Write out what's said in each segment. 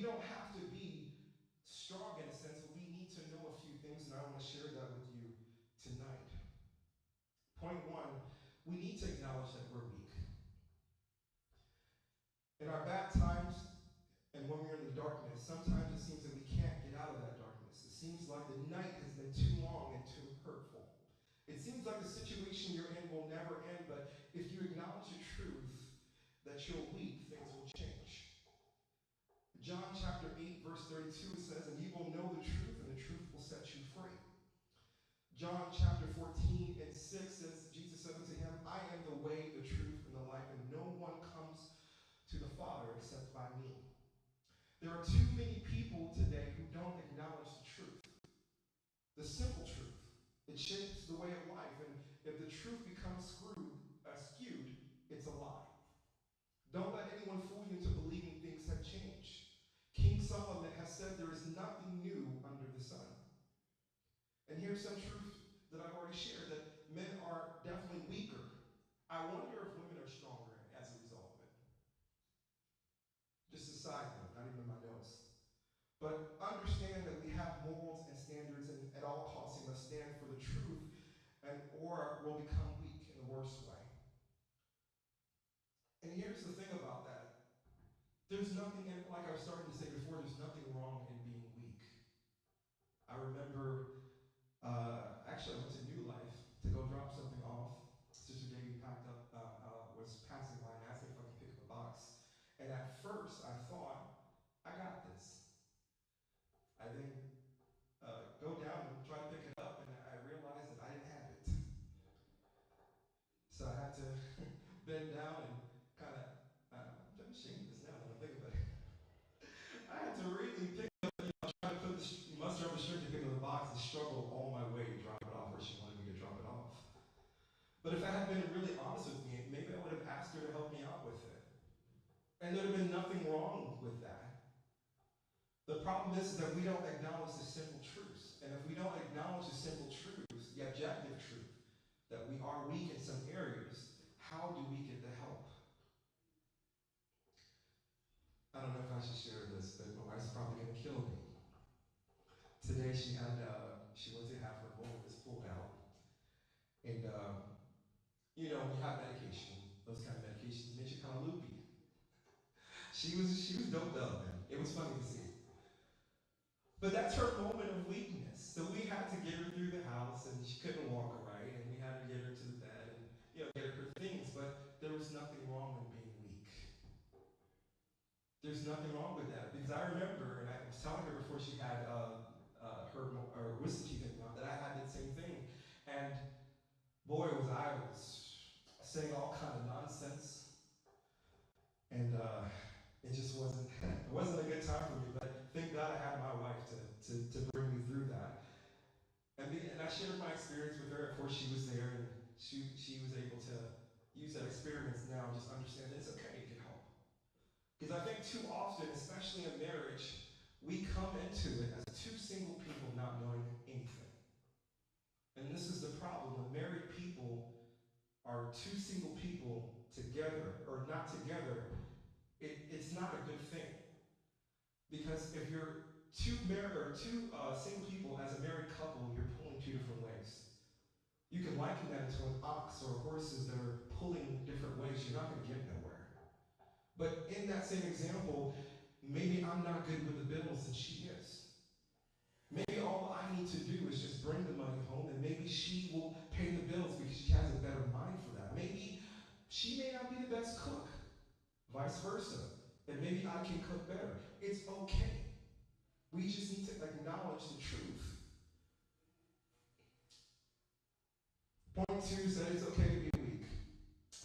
don't have to be strong in a sense, but we need to know a few things, and I want to share that with you tonight. Point one, we need to acknowledge that we're weak. In our bad times and when we're in the darkness, sometimes it seems that we can't get out of that darkness. It seems like the night has been too long and too hurtful. It seems like the situation you're in will never end, but if you acknowledge the truth that you're weak, things will change. John chapter 8, verse 32 says, and you will know the truth, and the truth will set you free. John chapter 14 and 6 says, Jesus said unto him, I am the way, the truth, and the life, and no one comes to the Father except by me. There are too many people today who don't acknowledge the truth, the simple truth. It shapes the way of life, and if the truth becomes skewed, it's a lie. Don't let anyone fool you into believing things have changed. King Solomon has said there is nothing new under the sun. And here's some truth that I've already shared, that men are definitely weaker. I wonder if women are stronger as a result of it. Just a side note, not even in my notes. But understand that we have morals and standards, and at all costs we must stand for the truth, or we'll become weak in the worst way. And here's the thing about that. There's nothing, like I was starting to say before, there's nothing wrong in being weak. I remember, actually I went to New Life to go drop something off. Sister Davey was passing by and asked me if I could pick up a box. And at first I thought, I got this. I then go down and try to pick it up, and I realized that I didn't have it. So I had to bend down and kind of, I'm ashamed of this now that I think about it. I had to really pick up, try to muster up the strength to pick up the box and struggle all my way to drop it off where she wanted me to drop it off. But if I had been really honest with me, maybe I would have asked her to help me out with it. And there'd have been nothing wrong with that. The problem is that we don't acknowledge the simple truths. And if we don't acknowledge the simple truths, the objective truth, that we are weak in some areas, how do we get the help? I don't know if I should share this, but my wife's probably going to kill me. Today she went to have her molars pulled out. And, when you have medication, those kind of medications make you kind of loopy. She was doped up, man. It was funny to see. But that's her moment of weakness. So we had to get her through the house, and she couldn't walk right, and we had to get her to the bed and get her things. But there was nothing wrong with being weak. There's nothing wrong with that, because I remember, and I was telling her before she had her wisdom teeth out, that I had that same thing, and boy, I was saying all kind of nonsense, and it just wasn't a good time for me. But thank God I had my wife to bring me through that. And I shared my experience with her before she was there, and she was able to use that experience now and just understand that it's okay to get help. Because I think too often, especially in marriage, we come into it as two single people not knowing anything. And this is the problem. When married people are two single people together or not together, it's not a good thing. Because if you're two single people as a married couple, you're pulling two different ways. You can liken that to an ox or horses that are pulling different ways. You're not going to get nowhere. But in that same example, maybe I'm not good with the bills and she is. Maybe all I need to do is just bring the money home, and maybe she will pay the bills because she has a better mind for that. Maybe she may not be the best cook, vice versa. And maybe I can cook better. It's okay. We just need to acknowledge the truth. Point 2 said it's okay to be weak.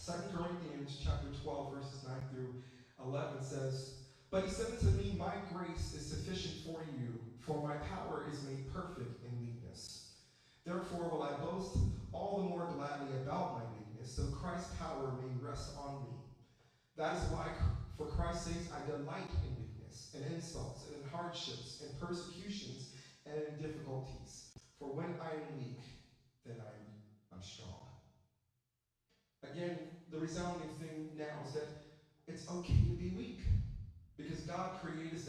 2 Corinthians chapter 12, verses 9 through 11 says, But he said unto me, My grace is sufficient for you, for my power is made perfect in weakness. Therefore will I boast all the more gladly about my weakness, so Christ's power may rest on me. That is why, for Christ's sake, I delight in weakness, and insults, and in hardships, and persecutions, and in difficulties. For when I am weak, then I'm strong. Again, the resounding thing now is that it's okay to be weak. Because God created us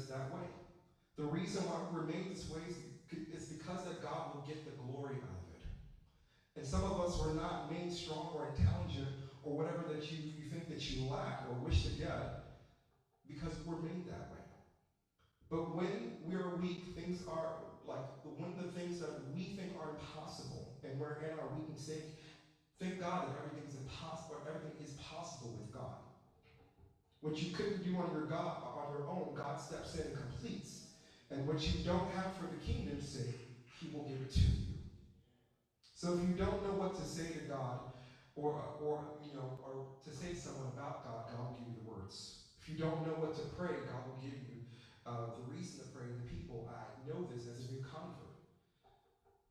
that way. The reason why we're made this way is because that God will get the glory out of it. And some of us were not made strong or intelligent or whatever that you think that you lack or wish to get because we're made that way. But when we are weak, things are like one of the things that we think are impossible, and we're in our weakness sake. Thank God that everything is impossible. Everything is possible with God. What you couldn't do on your own, God steps in and completes. And what you don't have for the kingdom's sake, He will give it to you. So if you don't know what to say to God, or to say to someone about God, God will give you the words. If you don't know what to pray, God will give you the reason to pray to the people. I know this as a new convert.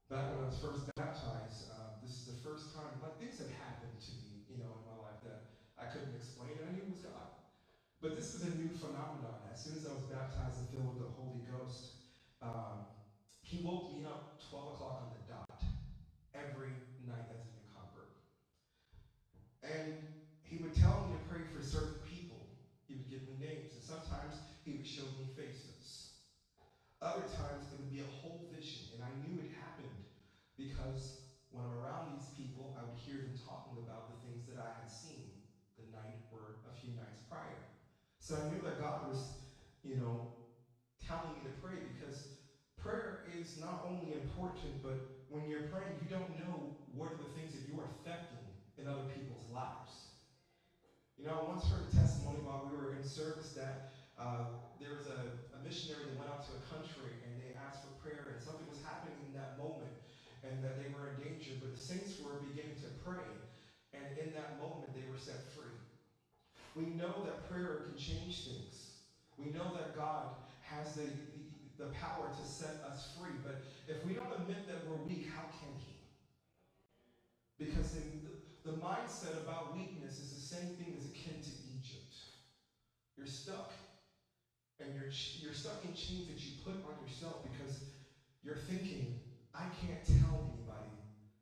Back when I was first baptized, this is the first time, like things have happened to me, in my life that I couldn't explain, and I knew it was God. But this is a new phenomenon. As soon as I was baptized and filled with the Holy Ghost, He woke me up 12 o'clock on the dot every night as a new convert. And He would tell me to pray for certain people. He would give me names, and sometimes He would show me faces. Other times it would be a whole vision, and I knew it happened because when I'm around these people, I would hear them talking about the things that I had seen the night or a few nights prior. So I knew that God was, telling me to pray because prayer is not only important, but when you're praying, you don't know what are the things that you are affecting in other people's lives. I once heard a testimony while we were in service that there was a missionary that went out to a country and they asked for prayer and something was happening in that moment and that they were in danger, but the saints were beginning to pray, and in that moment they were set free. We know that prayer can change things. We know that God has the power to set us free, but if we don't admit that we're weak, how can He? Because the mindset about weakness is the same thing as akin to Egypt. You're stuck, and you're stuck in chains that you put on yourself because you're thinking, I can't tell anybody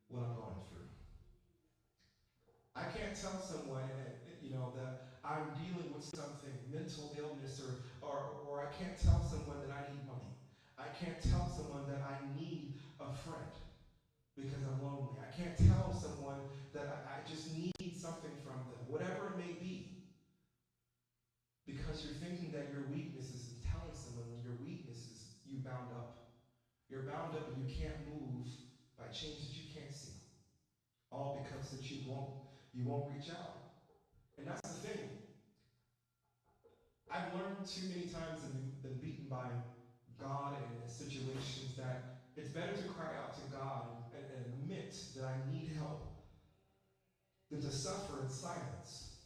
what I'm going through. I can't tell someone, that I'm dealing with something, mental illness, or I can't tell someone that I need money. I can't tell someone that I need a friend because I'm lonely. I can't tell someone that I just need something from them, whatever it may be, because you're thinking that your weakness is in telling someone when your weakness is you bound up. You're bound up and you can't move by chains that you can't see. All because that you won't reach out. And that's the thing. I've learned too many times and been beaten by God in situations that it's better to cry out to God and admit that I need help than to suffer in silence.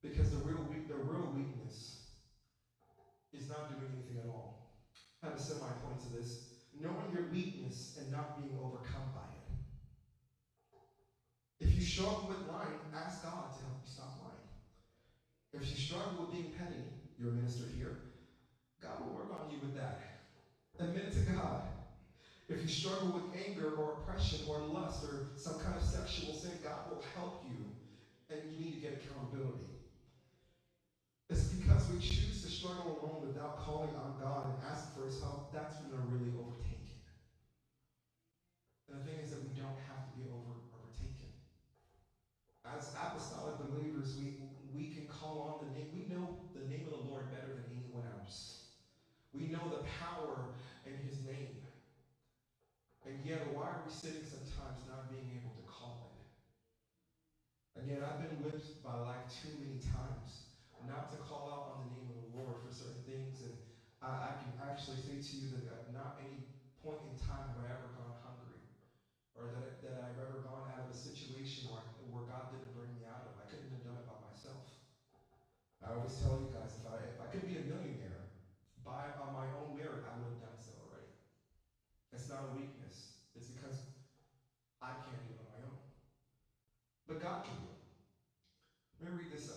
Because the real weakness is not doing anything at all. I have a semi-point to this. Knowing your weakness and not being overcome by it. If you struggle with lying, ask God to help you stop lying. If you struggle with being petty, you're a minister here, God will work on you with that. Admit it to God. If you struggle with anger or oppression or lust or some kind of sexual sin, God will help you, and you need to get accountability. It's because we choose to struggle alone without calling on God and asking for His help, that's when we're really overtaken. And the thing is that we don't have to be overtaken. As apostolic believers, we can call on the name. We know the name of the Lord better than anyone else. We know the power in His name. And yet, why are we sitting sometimes not being able to call it? And yet, I've been whipped by life too many times not to call out on the name of the Lord for certain things. And I can actually say to you that at not any point in time have I ever gone hungry, or that I've ever gone out of a situation where God didn't bring me out of. I couldn't have done it by myself. I always tell you guys, if I could be a millionaire on my own merit, I would have done so already. It's not a weakness. It's because I can't do it on my own. But God can do it. Let me read this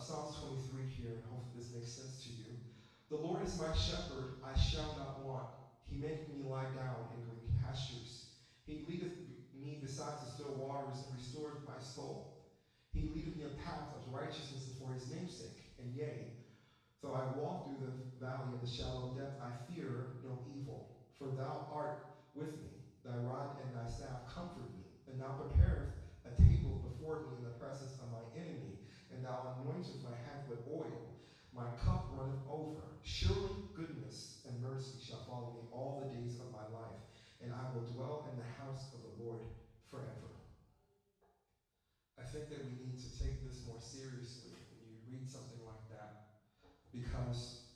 Psalms 23 here, and hopefully this makes sense to you. The Lord is my shepherd, I shall not want. He maketh me lie down in green pastures. He leadeth me beside the still waters and restoreth my soul. He leadeth me in paths of righteousness for his name's sake. And yea, though I walk through the valley of the shadow of death, I fear no evil. For thou art with me. Thy rod and thy staff comfort me. And thou preparest a table before me in the presence of my enemy. And thou anointest my head with oil. My cup runneth over. Surely goodness and mercy shall follow me all the days of my life. And I will dwell in the house of the Lord forever. I think that we need to take this more seriously when you read something like that, because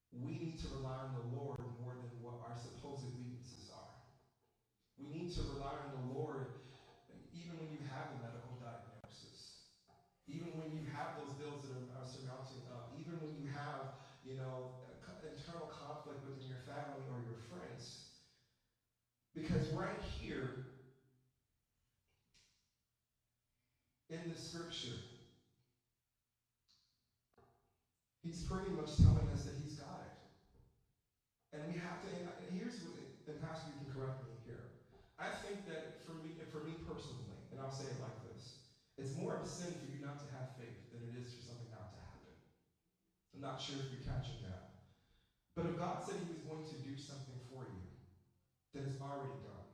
we need to rely on the Lord more than what our supposed weaknesses are. We need to rely on the Lord even when you have a medical diagnosis, even when you have those bills that are surmounting up, even when you have, internal conflict within your family or your friends. Because right here in the scripture, he's pretty much telling us that he's got it. And we have to, and here's what, and Pastor, you can correct me here. I think that for me personally, and I'll say it like this, it's more of a sin for you not to have faith than it is for something not to happen. I'm not sure if you're catching that. But if God said he was going to do something for you, then it's already done.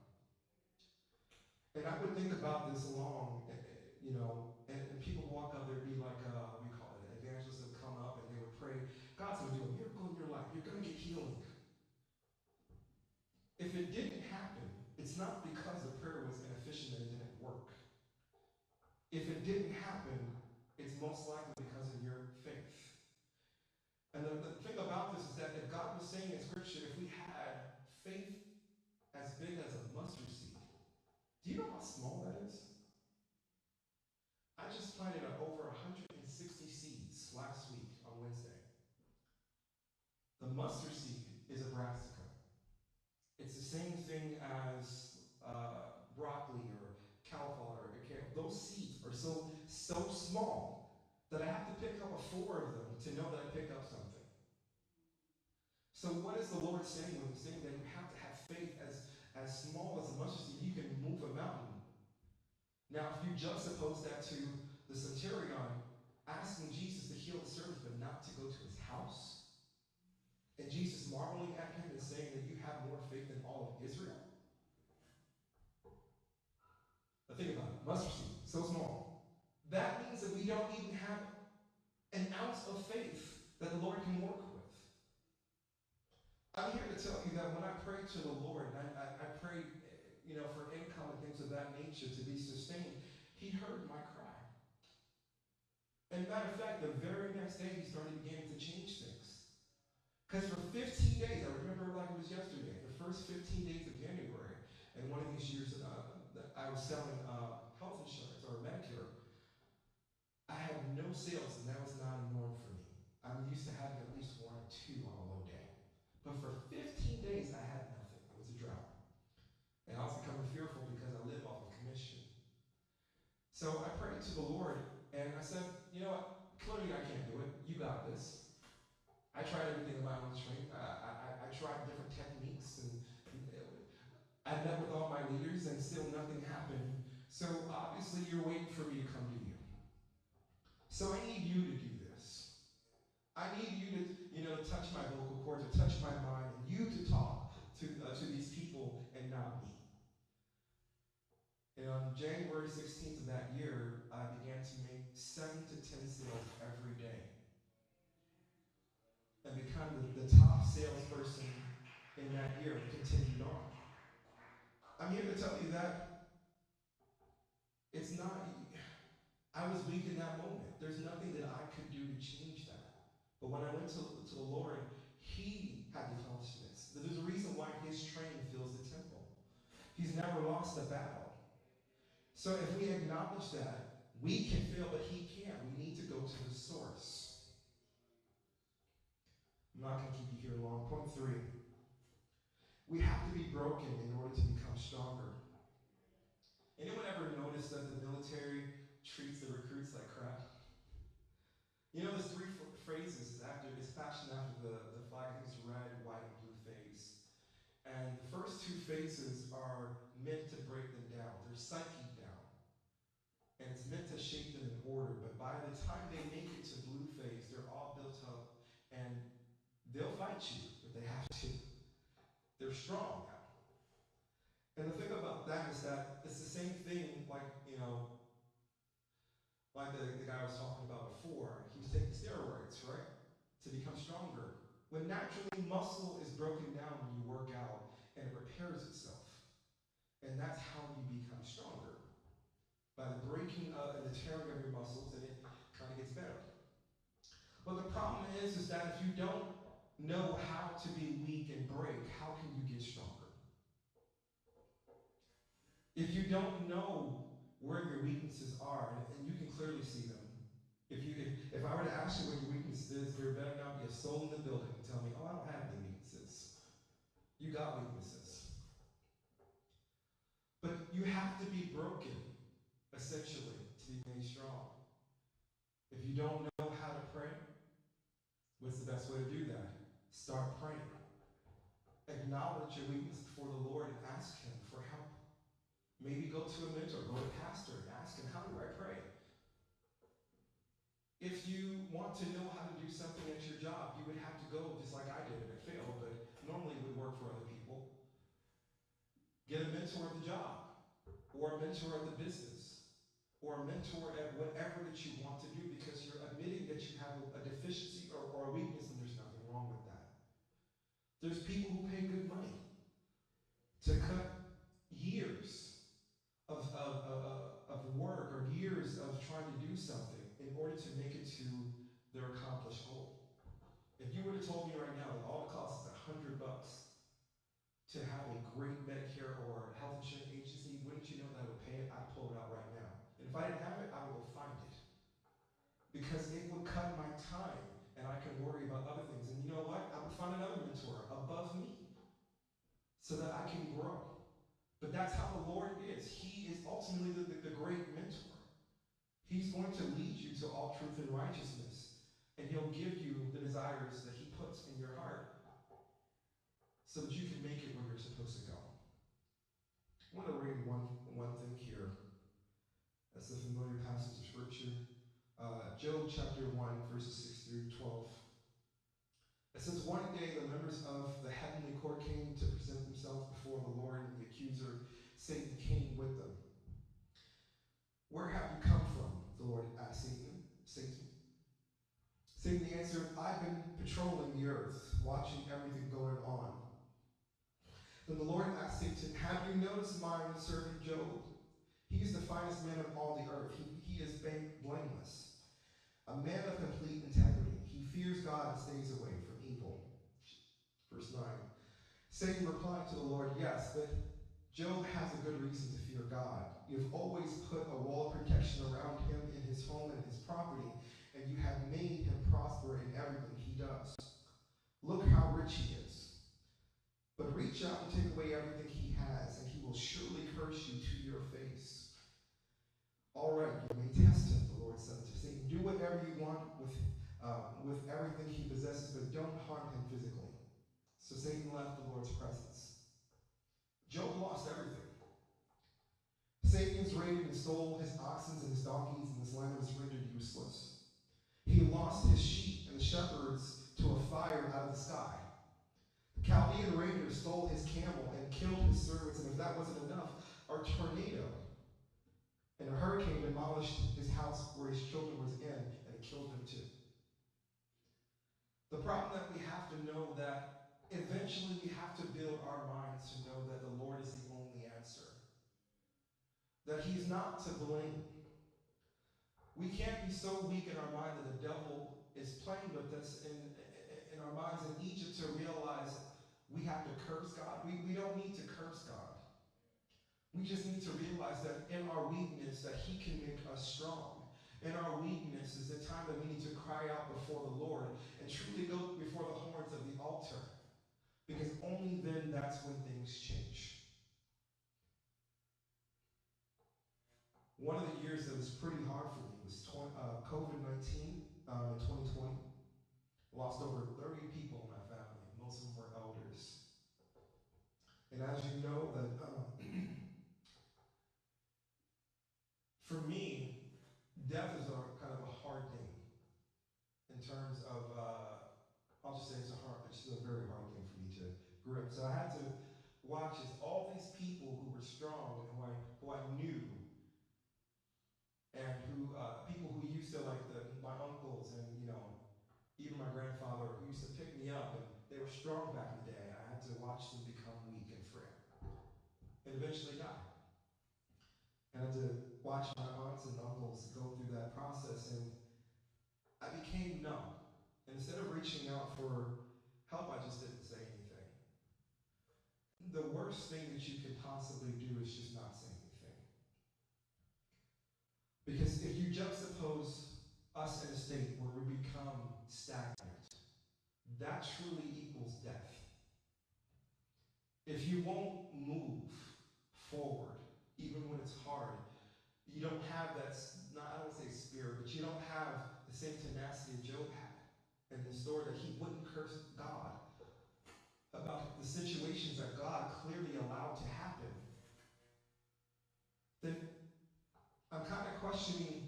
And I would think about this along, and people walk up, there'd be like, we call it, evangelists would come up and they would pray, God's going to do a miracle in your life. You're going to get healing. If it didn't happen, it's not because the prayer was inefficient and it didn't work. If it didn't happen, it's most likely because of your faith. And the thing about this is that if God was saying in Scripture, if we had faith as big as a mustard seed, do you know how small that is? I just planted over 160 seeds last week on Wednesday. The mustard seed is a brassica. It's the same thing as broccoli or cauliflower or kale. Those seeds are so small that I have to pick up 4 of them to know that I picked up something. So what is the Lord saying when he's saying that you have to have faith as small as a mustard seed? You can move a mountain. Now, if you juxtapose that to the centurion asking Jesus to heal the servant but not to go to his house, and Jesus marveling at him and saying that you have more faith than all of Israel. Now think about it. Mustard seed, so small. That means that we don't even have an ounce of faith that the Lord can work with. I'm here to tell you that when I prayed to the Lord, and I prayed, for income and things of that nature to be sustained, he heard my cry. And matter of fact, the very next day, he started beginning to change things. Because for 15 days, I remember like it was yesterday, the first 15 days of January, and one of these years I was selling health insurance or Medicare, I had no sales, and that was not a norm for me. I'm used to having at least 1 or 2 on a low day. But for 15 days, I had nothing. It was a drought. And I was becoming fearful because I live off of commission. So I prayed to the Lord, and I said, you know what? Clearly I can't do it. You got this. I tried everything in my own strength. I tried different techniques, and I met with all my leaders, and still nothing happened. So obviously you're waiting for me to come to you. So I need you to do this. I need you to, touch my vocal cords, or touch my mind, and you to talk to these people and not me. And on January 16th of that year, I began to make 7 to 10 sales every day, and become the top salesperson in that year, and continued on. I'm here to tell you that it's not, I was weak in that moment. There's nothing that I could do to change that. But when I went to the Lord, he had the confidence. There's a reason why his train fills the temple. He's never lost a battle. So if we acknowledge that, we can fail, but he can't. We need to go to the source. I'm not going to keep you here long. Point 3. We have to be broken in order to become stronger. Anyone ever noticed that the military treats the recruits like crap? There's 3 phrases it's fashioned after the flag. I think it's red, white, and blue phase. And the first 2 phases are meant to break them down. They're psyche down. And it's it's meant to shape them in order, but by the time they make it to blue phase, they're all built up, and they'll fight you if they have to. They're strong now. And the thing about that is that it's the same thing, like, like the guy I was talking about before. He was taking steroids, right? To become stronger. When naturally muscle is broken down when you work out and it repairs itself. And that's how you become stronger. By the breaking and the tearing of your muscles, and it kind of gets better. But the problem is that if you don't know how to be weak and break, how can you get stronger? If you don't know where your weaknesses are, and you can clearly see them. If I were to ask you what your weakness is, there better not be a soul in the building and tell me, oh, I don't have any weaknesses. You got weaknesses. But you have to be broken, essentially, to be made strong. If you don't know how to pray, what's the best way to do that? Start praying. Acknowledge your weakness before the Lord and ask Him for help. Maybe go to a mentor, go to a pastor, and ask him, how do I pray? If you want to know how to do something at your job, you would have to go, just like I did, and it failed, but normally it would work for other people. Get a mentor at the job, or a mentor at the business, or a mentor at whatever that you want to do, because you're admitting that you have a deficiency or a weakness, and there's nothing wrong with that. There's people who pay good money to cut years of work or years of trying to do something in order to make it to their accomplished goal. If you would have told me right now that all it costs is $100 to have a great Medicare or health insurance agency, wouldn't you know that I would pay it? I'd pull it out right now. And if I didn't have it, I would go find it. Because it would cut my time and I can worry about other things. And you know what? I would find another mentor above me so that I can grow. But that's how the Lord is. He is ultimately the great mentor. He's going to lead you to all truth and righteousness. And He'll give you the desires that He puts in your heart so that you can make it where you're supposed to go. I want to read one thing here. That's a familiar passage of Scripture. Job chapter 1, verses 6 through 12. It says, one day the members of the heavenly court came to present themselves before the Lord, and the accuser, Satan, came with them. Where have you come from? The Lord asked Satan. Satan answered, I've been patrolling the earth, watching everything going on. Then the Lord asked Satan, have you noticed my servant Job? He is the finest man of all the earth. He is blameless, a man of complete integrity. He fears God and stays away from evil. Verse 9. Satan replied to the Lord, yes, but Job has a good reason to fear God. You've always put a wall of protection around him in his home and his property, and you have made him prosper in everything he does. Look how rich he is. But reach out and take away everything he has, and he will surely curse you to your face. All right, you may test him, the Lord said to Satan. Do whatever you want with everything he possesses, but don't harm him physically. So Satan left the Lord's presence. Job lost everything. Satan raided and stole his oxen and his donkeys, and his land was rendered useless. He lost his sheep and the shepherds to a fire out of the sky. The Chaldean raiders stole his camel and killed his servants, and if that wasn't enough, a tornado and a hurricane demolished his house where his children was in, and it killed him too. The problem that we have to know that eventually we have to build our minds to know that the Lord is the only answer. That He's not to blame. We can't be so weak in our mind that the devil is playing with us in our minds in Egypt to realize we have to curse God. We don't need to curse God. We just need to realize that in our weakness that He can make us strong. In our weakness is the time that we need to cry out before the Lord and truly go before the horns of the altar. Because only then that's when things change. One of the years that was pretty hard for me was COVID-19 in 2020. Lost over 30 people in my family. Most of them were elders. And as you know, that for me, terms of, I'll just say it's a very hard thing for me to grip. So I had to watch as all these people who were strong and who I knew, and people who used to like my uncles and even my grandfather who used to pick me up, and they were strong back in the day. I had to watch them become weak and frail and eventually die. And I had to watch my aunts and uncles go through that process, and I became numb. And instead of reaching out for help, I just didn't say anything. The worst thing that you can possibly do is just not say anything. Because if you juxtapose us in a state where we become stagnant, that truly equals death. If you won't move forward, even when it's hard, you don't have that, not, I don't say spirit, but you don't have the same tenacity Job had in the story, that he wouldn't curse God about the situations that God clearly allowed to happen, then I'm kind of questioning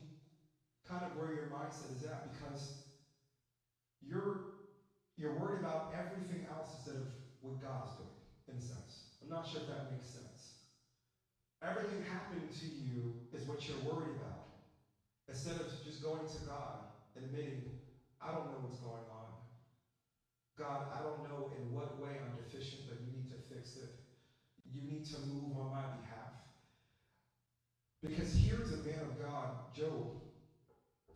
kind of where your mindset is at, because you're worried about everything else instead of what God is doing, in a sense. I'm not sure if that makes sense. Everything happening to you is what you're worried about, instead of just going to God and admitting, I don't know what's going on. God, I don't know in what way I'm deficient, but you need to fix it. You need to move on my behalf. Because here's a man of God, Job,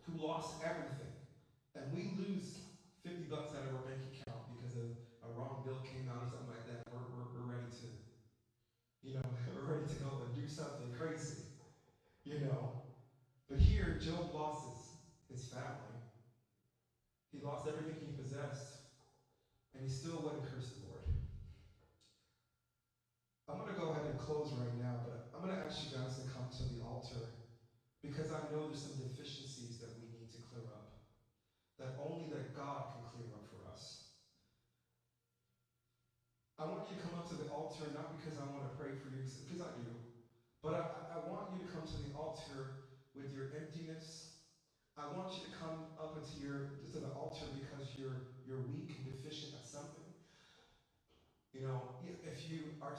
who lost everything. And we lose $50 out of our bank account because a wrong bill came out or something like that. We're ready to, we're ready to go and do something crazy, But here, Job lost his family. He lost everything he possessed, and he still wouldn't curse the Lord. I'm going to go ahead and close right now, but I'm going to ask you guys to come to the altar, because I know there's some deficiencies that we need to clear up, that only that God can clear up for us. I want you to come up to the altar, not because I want to pray for you, because I do, but I want you to come to the altar with your emptiness. I want you to come up to the altar because you're weak and deficient at something. If you are